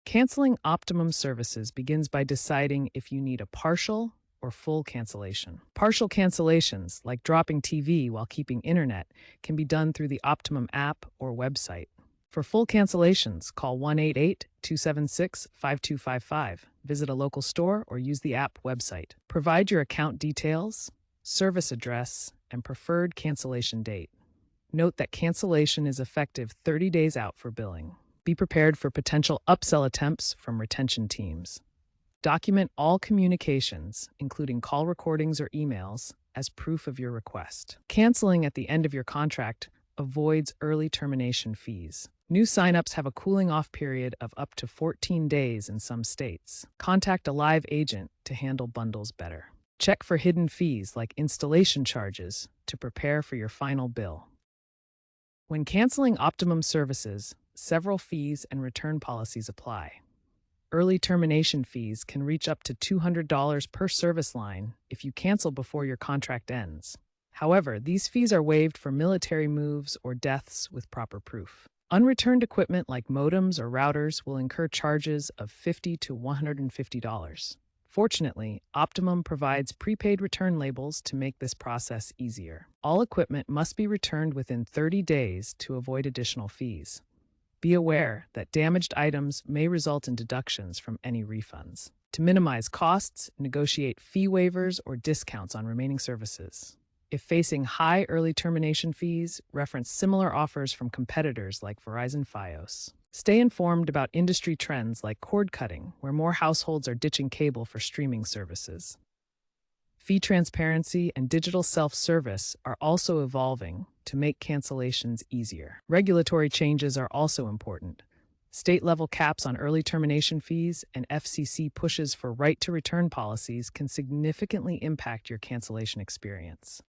Canceling Optimum services begins by deciding if you need a partial or full cancellation. Partial cancellations, like dropping TV while keeping internet, can be done through the Optimum app or website. For full cancellations, call 1-888-276-5255, visit a local store, or use the app website. Provide your account details, service address, and preferred cancellation date. Note that cancellation is effective 30 days out for billing. Be prepared for potential upsell attempts from retention teams. Document all communications, including call recordings or emails, as proof of your request. Canceling at the end of your contract avoids early termination fees. New signups have a cooling off period of up to 14 days in some states. Contact a live agent to handle bundles better. Check for hidden fees like installation charges to prepare for your final bill. When canceling Optimum services, several fees and return policies apply. Early termination fees can reach up to $200 per service line if you cancel before your contract ends. However, these fees are waived for military moves or deaths with proper proof. Unreturned equipment like modems or routers will incur charges of $50 to $150. Fortunately, Optimum provides prepaid return labels to make this process easier. All equipment must be returned within 30 days to avoid additional fees. Be aware that damaged items may result in deductions from any refunds. To minimize costs, negotiate fee waivers or discounts on remaining services. If facing high early termination fees, reference similar offers from competitors like Verizon Fios. Stay informed about industry trends like cord cutting, where more households are ditching cable for streaming services. Fee transparency and digital self-service are also evolving to make cancellations easier. Regulatory changes are also important. State-level caps on early termination fees and FCC pushes for right-to-return policies can significantly impact your cancellation experience.